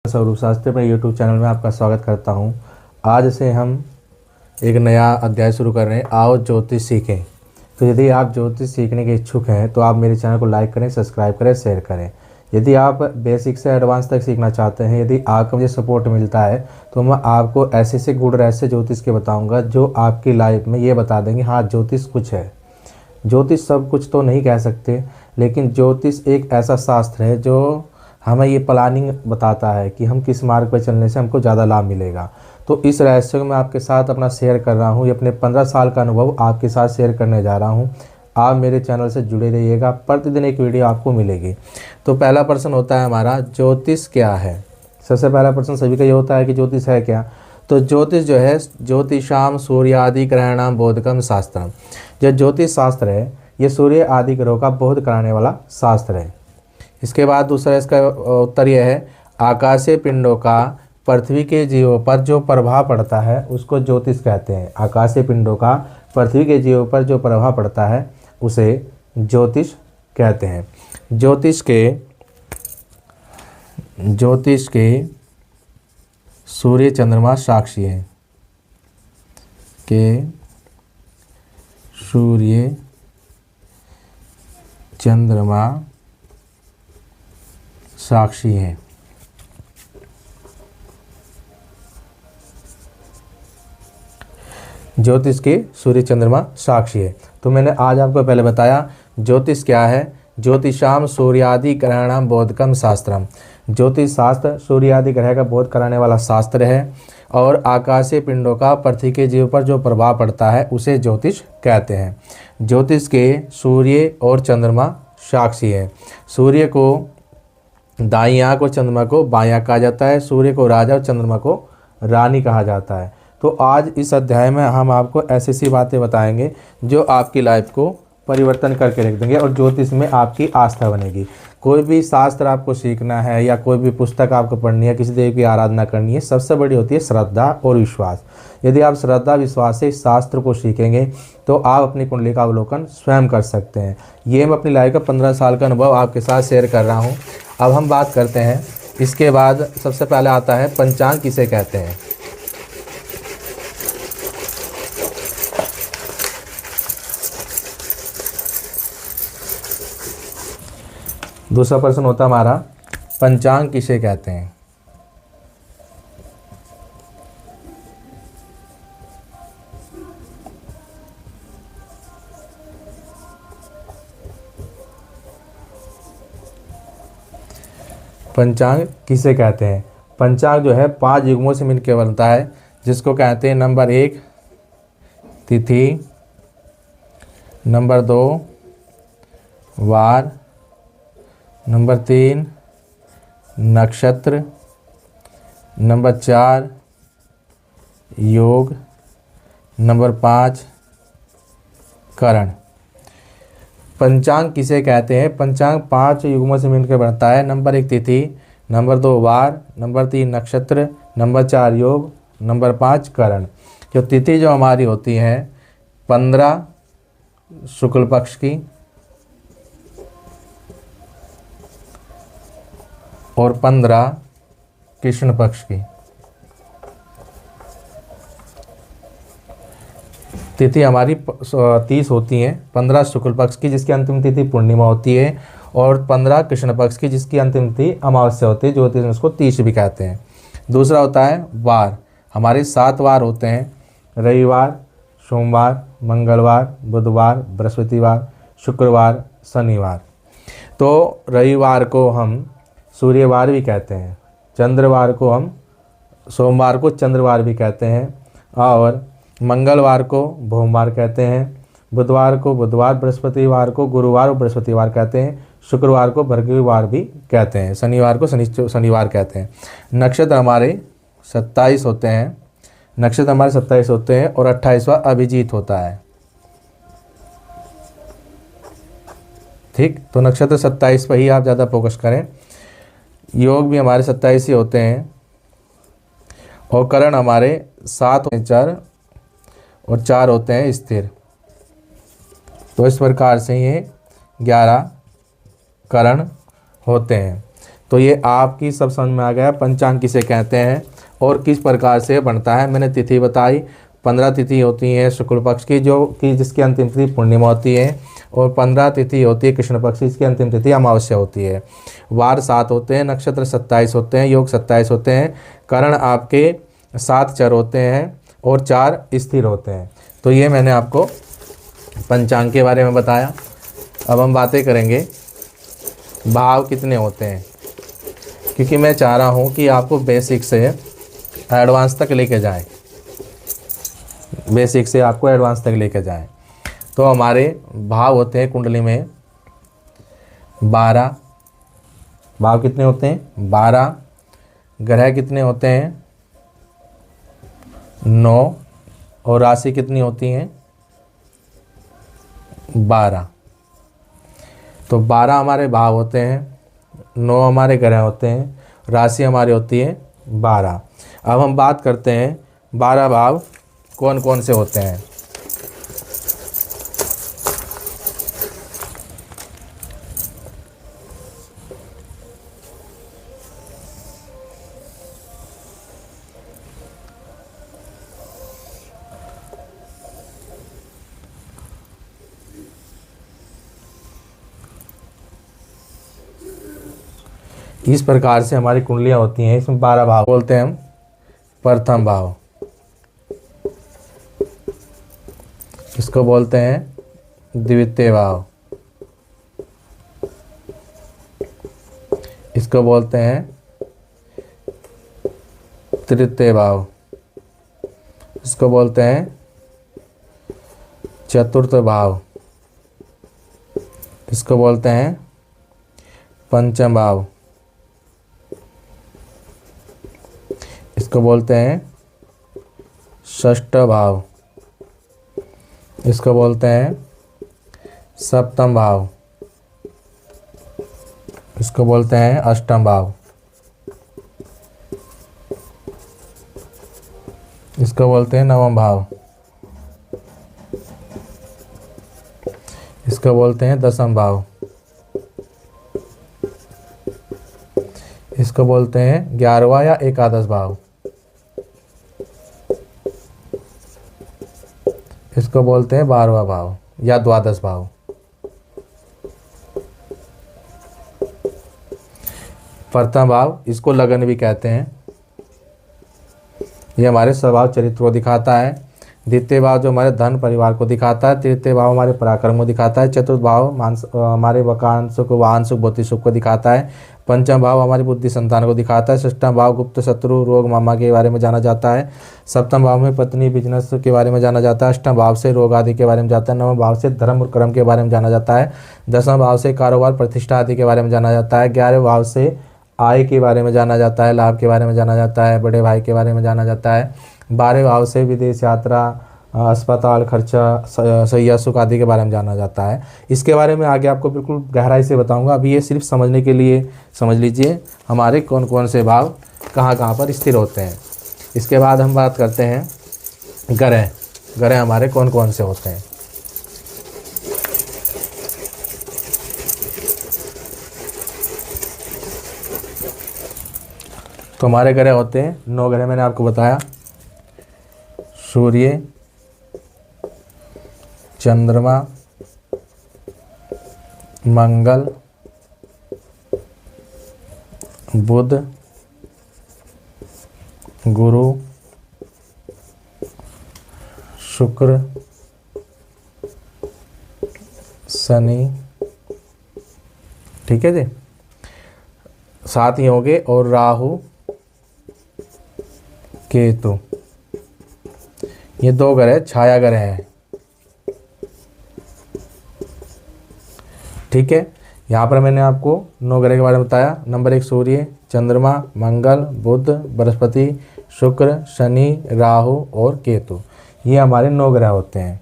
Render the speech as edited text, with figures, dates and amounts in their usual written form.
स्वरूप शास्त्री अपने YouTube channel में आपका स्वागत करता हूं। आज से हम एक नया अध्याय शुरू कर रहे हैं, आओ ज्योतिष सीखें। तो यदि आप ज्योतिष सीखने के इच्छुक हैं तो आप मेरे चैनल को लाइक करें, सब्सक्राइब करें, शेयर करें। यदि आप बेसिक से एडवांस तक सीखना चाहते हैं, यदि आपको मुझे सपोर्ट मिलता है तो मैं आपको ऐसे से गुण रहस्य ज्योतिष के बताऊँगा जो आपकी लाइफ में ये बता देंगे हाँ ज्योतिष कुछ है। ज्योतिष सब कुछ तो नहीं कह सकते, लेकिन ज्योतिष एक ऐसा शास्त्र है जो हमें ये प्लानिंग बताता है कि हम किस मार्ग पर चलने से हमको ज़्यादा लाभ मिलेगा। तो इस रहस्य को मैं आपके साथ अपना शेयर कर रहा हूँ। ये अपने 15 साल का अनुभव आपके साथ शेयर करने जा रहा हूँ। आप मेरे चैनल से जुड़े रहिएगा, प्रतिदिन एक वीडियो आपको मिलेगी। तो पहला प्रश्न होता है हमारा, ज्योतिष क्या है। सबसे पहला प्रश्न सभी का ये होता है कि ज्योतिष है क्या। तो ज्योतिष जो है, ज्योतिषाम सूर्य आदि ग्रहणाम बोधकम शास्त्रम। जो ज्योतिष शास्त्र है ये सूर्य आदि ग्रहों का बोध कराने वाला शास्त्र है। इसके बाद दूसरा इसका उत्तर यह है, आकाशीय पिंडों का पृथ्वी के जीवों पर जो प्रभाव पड़ता है उसको ज्योतिष कहते हैं। आकाशीय पिंडों का पृथ्वी के जीवों पर जो प्रभाव पड़ता है उसे ज्योतिष कहते हैं। ज्योतिष के सूर्य चंद्रमा साक्षी है के सूर्य चंद्रमा साक्षी है। ज्योतिष के सूर्य चंद्रमा साक्षी है। तो मैंने आज आपको पहले बताया ज्योतिष क्या है। ज्योतिषाम सूर्यादि ग्रहणाम बोधकम शास्त्रम। ज्योतिष शास्त्र सूर्य आदि ग्रह का बोध कराने वाला शास्त्र है और आकाशीय पिंडों का पृथ्वी के जीव पर जो प्रभाव पड़ता है उसे ज्योतिष कहते हैं। ज्योतिष के सूर्य और चंद्रमा साक्षी है। सूर्य को दाईं आंख और चंद्रमा को बाईं आंख कहा जाता है। सूर्य को राजा और चंद्रमा को रानी कहा जाता है। तो आज इस अध्याय में हम आपको ऐसी सी बातें बताएंगे जो आपकी लाइफ को परिवर्तन करके रख देंगे और ज्योतिष में आपकी आस्था बनेगी। कोई भी शास्त्र आपको सीखना है या कोई भी पुस्तक आपको पढ़नी है, किसी देव की आराधना करनी है, सबसे बड़ी होती है श्रद्धा और विश्वास। यदि आप श्रद्धा विश्वास से इस शास्त्र को सीखेंगे तो आप अपनी कुंडली का अवलोकन स्वयं कर सकते हैं। ये मैं अपनी लाइफ का 15 साल का अनुभव आपके साथ शेयर कर रहा हूँ। अब हम बात करते हैं, इसके बाद सबसे पहले आता है पंचांग किसे कहते हैं। दूसरा प्रश्न होता हमारा, पंचांग किसे कहते हैं। पंचांग किसे कहते हैं। पंचांग जो है 5 युग्मों से मिलकर बनता है, जिसको कहते हैं नंबर 1 तिथि, नंबर 2 वार, नंबर 3 नक्षत्र, नंबर 4 योग, नंबर 5 करण। पंचांग किसे कहते हैं। पंचांग 5 युग्मों से मिलकर बनता है। नंबर 1 तिथि, नंबर 2 वार, नंबर 3 नक्षत्र, नंबर 4 योग, नंबर 5 करण। जो तिथि जो हमारी होती है 15 शुक्ल पक्ष की और 15 कृष्ण पक्ष की। तिथि हमारी 30 होती हैं। 15 शुक्ल पक्ष की जिसकी अंतिम तिथि पूर्णिमा होती है और 15 कृष्ण पक्ष की जिसकी अंतिम तिथि अमावस्या होती है, ज्योतिष में उसको 30 भी कहते हैं। दूसरा होता है वार। हमारे 7 वार होते हैं, रविवार, सोमवार, मंगलवार, बुधवार, बृहस्पतिवार, शुक्रवार, शनिवार। तो रविवार को हम सूर्यवार भी कहते हैं, चंद्रवार को हम सोमवार को चंद्रवार भी कहते हैं और मंगलवार को भौमवार कहते हैं, बुधवार को बुधवार, बृहस्पतिवार को गुरुवार और बृहस्पतिवार कहते हैं, शुक्रवार को भर्गवीवार भी कहते हैं, शनिवार को शनिवार कहते हैं। नक्षत्र हमारे 27 होते हैं। नक्षत्र हमारे 27 होते हैं और 28वां अभिजीत होता है। ठीक, तो नक्षत्र 27 पर ही आप ज़्यादा फोकस करें। योग भी हमारे 27 ही होते हैं और करण हमारे 7 होते हैं, 4 और 4 होते हैं स्थिर। तो इस प्रकार से ये 11 करण होते हैं। तो ये आपकी सब समझ में आ गया पंचांग किसे कहते हैं और किस प्रकार से बनता है। मैंने तिथि बताई, 15 तिथि होती हैं शुक्ल पक्ष की जो कि जिसकी अंतिम तिथि पूर्णिमा होती है, और 15 तिथि होती है कृष्ण पक्ष की, इसकी अंतिम तिथि अमावस्या होती है। वार 7 होते हैं, नक्षत्र 27 होते हैं, योग 27 होते हैं, करण आपके 7 चर होते हैं और 4 स्थिर होते हैं। तो ये मैंने आपको पंचांग के बारे में बताया। अब हम बातें करेंगे भाव कितने होते हैं, क्योंकि मैं चाह रहा हूँ कि आपको बेसिक से एडवांस तक लेके जाएं, बेसिक से आपको एडवांस तक लेके जाएं। तो हमारे भाव होते हैं कुंडली में 12। भाव कितने होते हैं? 12। ग्रह कितने होते हैं? 9। और राशि कितनी होती हैं? 12। तो 12 हमारे भाव होते हैं, 9 हमारे ग्रह होते हैं, राशि हमारी होती है 12। अब हम बात करते हैं 12 भाव कौन कौन से होते हैं। इस प्रकार से हमारी कुंडलियाँ होती हैं। इसमें 12 भाव बोलते हैं हम। प्रथम भाव, इसको बोलते हैं द्वितीय भाव, इसको बोलते हैं तृतीय भाव, इसको बोलते हैं चतुर्थ भाव, इसको बोलते हैं पंचम भाव, इसको बोलते हैं षष्ठ भाव, इसको बोलते हैं सप्तम भाव, इसको बोलते हैं अष्टम भाव, इसको बोलते हैं नवम भाव, इसको बोलते हैं दसम भाव, इसको बोलते हैं 11वां या एकादश भाव, इसको बोलते हैं 12वां भाव या द्वादश भाव। प्रथम भाव, इसको लगन भी कहते हैं, ये हमारे स्वभाव चरित्र को दिखाता है। द्वितीय भाव जो हमारे धन परिवार को दिखाता है। तृतीय भाव हमारे पराक्रम को दिखाता है। चतुर्थ भाव हमारे वकान सुख वाहन सुख भौतिक सुख को दिखाता है। पंचम भाव हमारी बुद्धि संतान को दिखाता है। षष्ठम भाव गुप्त शत्रु रोग मामा के बारे में जाना जाता है। सप्तम भाव में पत्नी बिजनेस के बारे में जाना जाता है। अष्टम भाव से रोग आदि के बारे में जाता है। नवम भाव से धर्म और कर्म के बारे में जाना जाता है। दसम भाव से कारोबार प्रतिष्ठा आदि के बारे में जाना जाता है। 11वें भाव से आय के बारे में जाना जाता है, लाभ के बारे में जाना जाता है, बड़े भाई के बारे में जाना जाता है। 12वें भाव से विदेश यात्रा, अस्पताल खर्चा, सैया सुख आदि के बारे में जाना जाता है। इसके बारे में आगे आपको बिल्कुल गहराई से बताऊंगा। अभी ये सिर्फ समझने के लिए समझ लीजिए हमारे कौन कौन से भाव कहाँ कहाँ पर स्थिर होते हैं। इसके बाद हम बात करते हैं ग्रह। ग्रह हमारे कौन कौन से होते हैं। तो हमारे ग्रह होते हैं 9 ग्रह मैंने आपको बताया। सूर्य, चंद्रमा, मंगल, बुध, गुरु, शुक्र, शनि, ठीक है जी, 7 ही होंगे, और राहु केतु। ये 2 ग्रह छाया ग्रह हैं, ठीक है। यहाँ पर मैंने आपको 9 ग्रह के बारे में बताया। नंबर 1 सूर्य, चंद्रमा, मंगल, बुध, बृहस्पति, शुक्र, शनि, राहु और केतु, ये हमारे 9 ग्रह होते हैं।